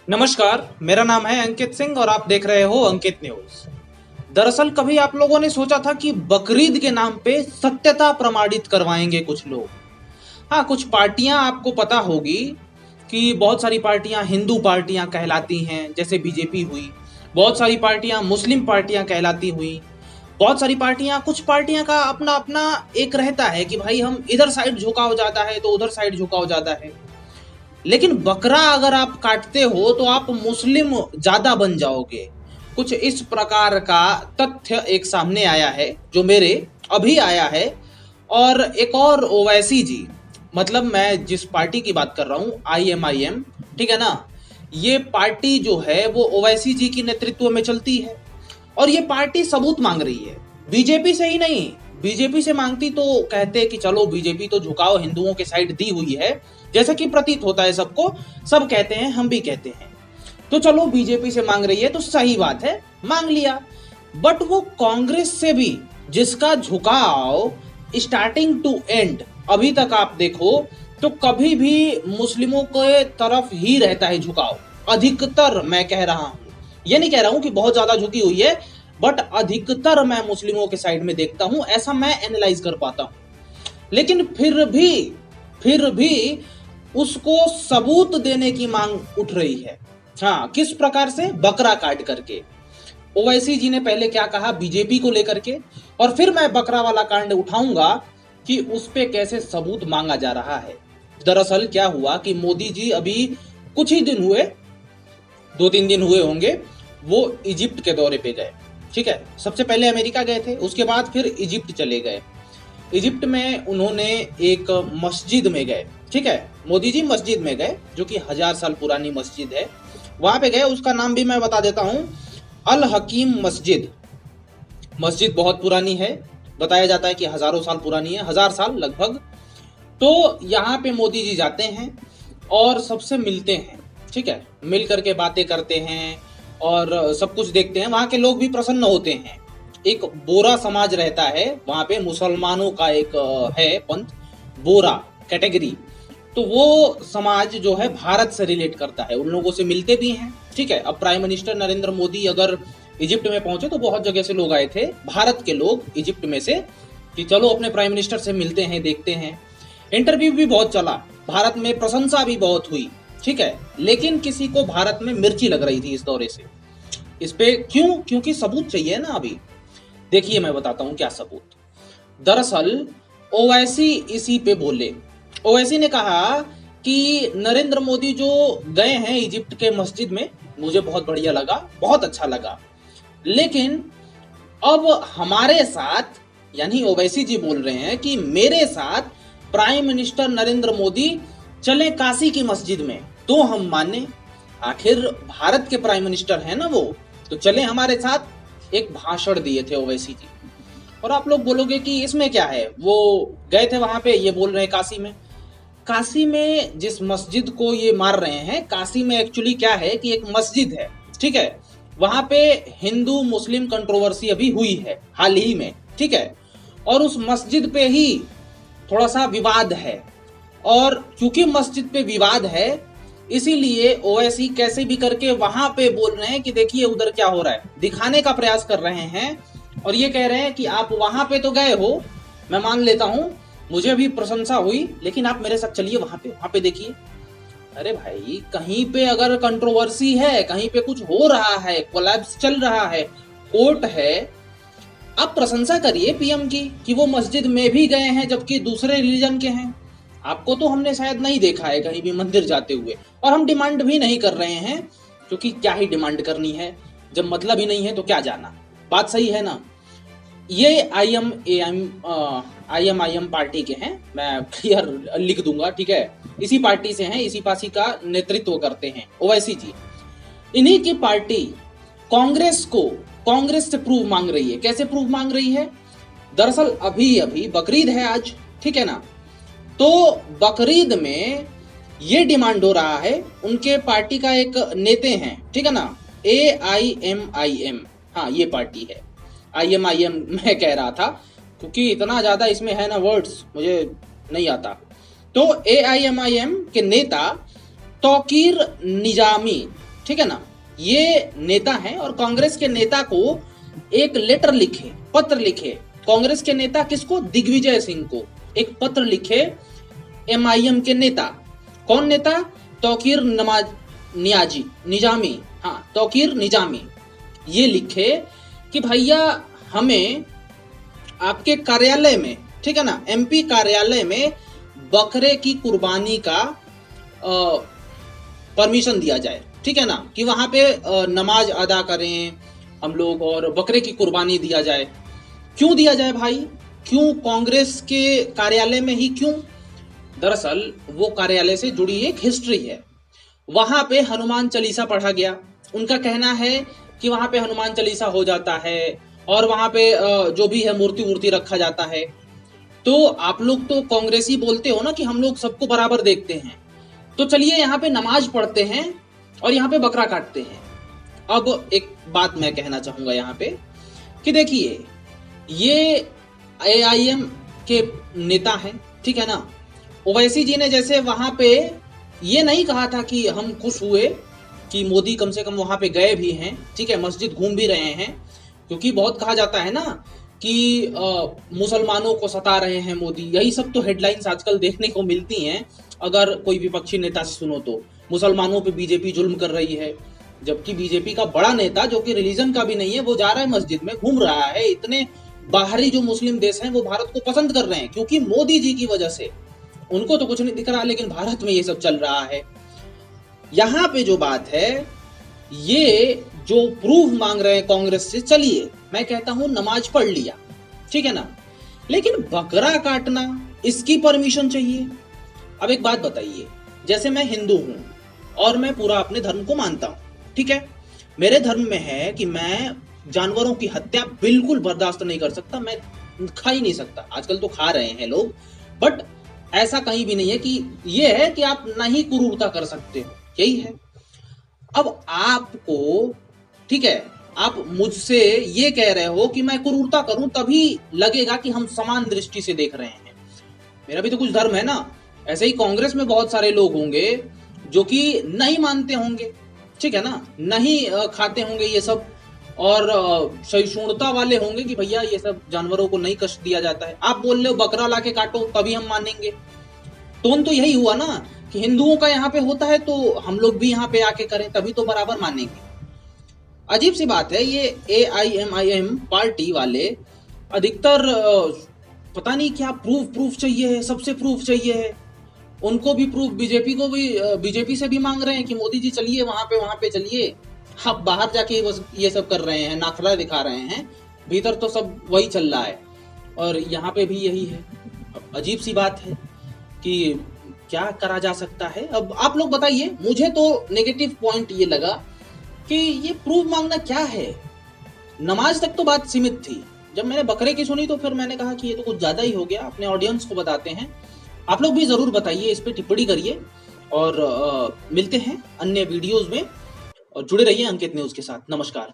नमस्कार, मेरा नाम है अंकित सिंह और आप देख रहे हो अंकित न्यूज। दरअसल कभी आप लोगों ने सोचा था कि बकरीद के नाम पे सत्यता प्रमाणित करवाएंगे कुछ लोग। हाँ, कुछ पार्टियां आपको पता होगी कि बहुत सारी पार्टियां हिंदू पार्टियां कहलाती हैं, जैसे बीजेपी हुई। बहुत सारी पार्टियां मुस्लिम पार्टियां कहलाती हुई। बहुत सारी पार्टियां, कुछ पार्टियां का अपना अपना एक रहता है कि भाई हम इधर साइड झुकाव ज्यादा है तो उधर साइड झुकाव ज्यादा है। लेकिन बकरा अगर आप काटते हो तो आप मुस्लिम ज्यादा बन जाओगे। कुछ इस प्रकार का तथ्य एक सामने आया है जो मेरे अभी आया है। और एक और ओवैसी जी, मतलब मैं जिस पार्टी की बात कर रहा हूँ IMIM, ठीक है ना, ये पार्टी जो है वो ओवैसी जी की नेतृत्व में चलती है। और ये पार्टी सबूत मांग रही है, बीजेपी से ही नहीं। बीजेपी से मांगती तो कहते कि चलो बीजेपी तो झुकाव हिंदुओं के साइड दी हुई है, जैसा कि प्रतीत होता है सबको, सब कहते हैं, हम भी कहते हैं। तो चलो बीजेपी से मांग रही है तो सही बात है, मांग लिया। बट वो कांग्रेस से भी जिसका झुकाव स्टार्टिंग टू एंड अभी तक आप देखो तो कभी भी मुस्लिमों के तरफ ही रहता है झुकाव। अधिकतर, मैं कह रहा हूं, ये नहीं कह रहा हूं कि बहुत ज्यादा झुकी हुई है, बट अधिकतर मैं मुस्लिमों के साइड में देखता हूं, ऐसा मैं एनालाइज कर पाता हूं। लेकिन फिर भी उसको सबूत देने की मांग उठ रही है। हाँ, किस प्रकार से? बकरा काट करके। ओवैसी जी ने पहले क्या कहा बीजेपी को लेकर के, और फिर मैं बकरा वाला कांड उठाऊंगा कि उस पे कैसे सबूत मांगा जा रहा है। दरअसल क्या हुआ कि मोदी जी अभी कुछ ही दिन हुए, 2-3 दिन हुए होंगे, वो इजिप्ट के दौरे पे गए। ठीक है, सबसे पहले अमेरिका गए थे, उसके बाद फिर इजिप्ट चले गए। इजिप्ट में उन्होंने एक मस्जिद में गए। ठीक है, मोदी जी मस्जिद में गए जो कि 1000 साल पुरानी मस्जिद है, वहां पे गए। उसका नाम भी मैं बता देता हूं, अल हकीम मस्जिद। मस्जिद बहुत पुरानी है, बताया जाता है कि हजारों साल पुरानी है, 1000 साल लगभग। तो यहाँ पे मोदी जी जाते हैं और सबसे मिलते हैं। ठीक है, मिल करके बातें करते हैं और सब कुछ देखते हैं। वहां के लोग भी प्रसन्न होते हैं। एक बोरा समाज रहता है वहां पे, मुसलमानों का एक है पंथ, बोरा कैटेगरी। तो वो समाज जो है भारत से रिलेट करता है, उन लोगों से मिलते भी हैं। ठीक है, अब प्राइम मिनिस्टर नरेंद्र मोदी अगर इजिप्ट में पहुंचे तो बहुत जगह से लोग आए थे, भारत के लोग इजिप्ट में से, कि चलो अपने प्राइम मिनिस्टर से मिलते हैं, देखते हैं। इंटरव्यू भी बहुत चला, भारत में प्रशंसा भी बहुत हुई। ठीक है, लेकिन किसी को भारत में मिर्ची लग रही थी इस दौरे से। इस पे क्यों? क्योंकि सबूत चाहिए ना। अभी देखिए मैं बताता हूं क्या सबूत। दरअसल ओवैसी इसी पे बोले। ओवैसी ने कहा कि नरेंद्र मोदी जो गए हैं इजिप्ट के मस्जिद में, मुझे बहुत बढ़िया लगा, बहुत अच्छा लगा। लेकिन अब हमारे साथ, यानी ओवैसी जी बोल रहे हैं कि मेरे साथ प्राइम मिनिस्टर नरेंद्र मोदी चले काशी की मस्जिद में तो हम माने। आखिर भारत के प्राइम मिनिस्टर हैं ना वो, तो चले हमारे साथ। एक भाषण दिए थे ओवैसी जी। और आप लोग बोलोगे कि इसमें क्या है, वो गए थे वहां पे, ये बोल रहे हैं काशी में। काशी में जिस मस्जिद को ये मार रहे हैं, काशी में एक्चुअली क्या है कि एक मस्जिद है। ठीक है, वहां पे हिंदू मुस्लिम कंट्रोवर्सी अभी हुई है हाल ही में। ठीक है, और उस मस्जिद पे ही थोड़ा सा विवाद है। और क्योंकि मस्जिद पे विवाद है, इसीलिए ओवैसी कैसे भी करके वहां पे बोल रहे हैं कि देखिए उधर क्या हो रहा है, दिखाने का प्रयास कर रहे हैं। और ये कह रहे हैं कि आप वहां पे तो गए हो, मैं मान लेता हूं, मुझे भी प्रशंसा हुई, लेकिन आप मेरे साथ चलिए वहां पे देखिए। अरे भाई, कहीं पे अगर कंट्रोवर्सी है, कहीं पे कुछ हो रहा है, कोलैप्स चल रहा है, कोर्ट है, आप प्रशंसा करिए पीएम की कि वो मस्जिद में भी गए हैं जबकि दूसरे रिलीजन के हैं। आपको तो हमने शायद नहीं देखा है कहीं भी मंदिर जाते हुए, और हम डिमांड भी नहीं कर रहे हैं, क्योंकि क्या ही डिमांड करनी है, जब मतलब ही नहीं है तो क्या जाना। बात सही है ना। ये IMIM पार्टी के हैं, मैं क्लियर लिख दूंगा। ठीक है, इसी पार्टी से हैं, इसी पार्टी का नेतृत्व करते हैं ओवैसी जी। इन्हीं की पार्टी कांग्रेस से प्रूफ मांग रही है। कैसे प्रूफ मांग रही है? दरअसल अभी अभी बकरीद है आज, ठीक है ना, तो बकरीद में ये डिमांड हो रहा है। उनके पार्टी का एक नेता है, ठीक है ना, AIMIM, हाँ ये पार्टी है। IMIM मैं कह रहा था क्योंकि इतना ज्यादा इसमें है ना वर्ड्स, मुझे नहीं आता। तो AIMIM के नेता तौकीर निजामी ठीक है ना। ये नेता हैं और कांग्रेस के नेता को एक लेटर लिखे, पत्र लिखे, कांग्रेस के नेता किसको, दिग्विजय सिंह को एक पत्र लिखे, एमआईएम के नेता, कौन नेता, तौकीर निजामी, हाँ तौकीर निजामी, ये लिखे कि भैया हमें आपके कार्यालय में, ठीक है ना, एमपी कार्यालय में बकरे की कुर्बानी का परमिशन दिया जाए, ठीक है ना, कि वहां पे नमाज अदा करें हम लोग और बकरे की कुर्बानी दिया जाए। क्यों दिया जाए भाई, क्यों कांग्रेस के कार्यालय में ही क्यों? दरअसल वो कार्यालय से जुड़ी एक हिस्ट्री है। वहां पे हनुमान चालीसा पढ़ा गया, उनका कहना है कि वहां पे हनुमान चालीसा हो जाता है और वहां पे जो भी है मूर्ति वूर्ति रखा जाता है। तो आप लोग तो कांग्रेसी बोलते हो ना कि हम लोग सबको बराबर देखते हैं, तो चलिए यहाँ पे नमाज पढ़ते हैं और यहाँ पे बकरा काटते हैं। अब एक बात मैं कहना चाहूंगा यहाँ पे कि देखिए, ये एआईएम के नेता हैं, ठीक है ना। ओवैसी जी ने जैसे वहां पे ये नहीं कहा था कि हम खुश हुए कि मोदी कम से कम वहां पे गए भी हैं, ठीक है, मस्जिद घूम भी रहे हैं, क्योंकि बहुत कहा जाता है ना कि मुसलमानों को सता रहे हैं मोदी, यही सब तो हेडलाइंस आजकल देखने को मिलती हैं। अगर कोई विपक्षी नेता से सुनो तो मुसलमानों पे बीजेपी जुल्म कर रही है, जबकि बीजेपी का बड़ा नेता जो कि रिलीजन का भी नहीं है, वो जा रहा है मस्जिद में, घूम रहा है। इतने बाहरी जो मुस्लिम देश हैं वो भारत को पसंद कर रहे हैं क्योंकि मोदी जी की वजह से। उनको तो कुछ नहीं दिख रहा, लेकिन भारत में ये सब चल रहा है। यहाँ पे जो बात है, ये जो प्रूफ मांग रहे हैं कांग्रेस से, चलिए मैं कहता हूं नमाज पढ़ लिया, ठीक है ना, लेकिन बकरा काटना इसकी परमिशन चाहिए। अब एक बात बताइए, जैसे मैं हिंदू हूं और मैं पूरा अपने धर्म को मानता हूं, ठीक है, मेरे धर्म में है कि मैं जानवरों की हत्या बिल्कुल बर्दाश्त नहीं कर सकता, मैं खा ही नहीं सकता। आजकल तो खा रहे हैं लोग, बट ऐसा कहीं भी नहीं है कि ये है कि आप नहीं क्रूरता कर सकते हो, यही है। अब आपको, ठीक है, आप मुझसे ये कह रहे हो कि मैं क्रूरता करूं तभी लगेगा कि हम समान दृष्टि से देख रहे हैं। मेरा भी तो कुछ धर्म है ना। ऐसे ही कांग्रेस में बहुत सारे लोग होंगे जो कि नहीं मानते होंगे, ठीक है ना, नहीं खाते होंगे ये सब, और सहिष्णुता वाले होंगे कि भैया ये सब जानवरों को नहीं कष्ट दिया जाता है। आप बोल रहे हो बकरा लाके काटो तभी हम मानेंगे, तो यही हुआ ना कि हिंदुओं का यहाँ पे होता है तो हम लोग भी यहाँ पे आके करें तभी तो बराबर मानेंगे। अजीब सी बात है, ये एआईएमआईएम पार्टी वाले अधिकतर पता नहीं क्या प्रूफ चाहिए है, सबसे प्रूफ चाहिए है। उनको भी प्रूफ, बीजेपी को भी, बीजेपी से भी मांग रहे हैं कि मोदी जी चलिए वहां पे चलिए। आप बाहर जाके बस ये सब कर रहे हैं, नाखरा दिखा रहे हैं, भीतर तो सब वही चल रहा है और यहाँ पे भी यही है। अजीब सी बात है कि क्या करा जा सकता है। अब आप लोग बताइए, मुझे तो नेगेटिव पॉइंट ये लगा कि ये प्रूफ मांगना क्या है। नमाज तक तो बात सीमित थी, जब मैंने बकरे की सुनी तो फिर मैंने कहा कि ये तो कुछ ज्यादा ही हो गया। अपने ऑडियंस को बताते हैं, आप लोग भी जरूर बताइए, इस पे टिप्पणी करिए और मिलते हैं अन्य वीडियोस में और जुड़े रहिए अंकित न्यूज के साथ। नमस्कार।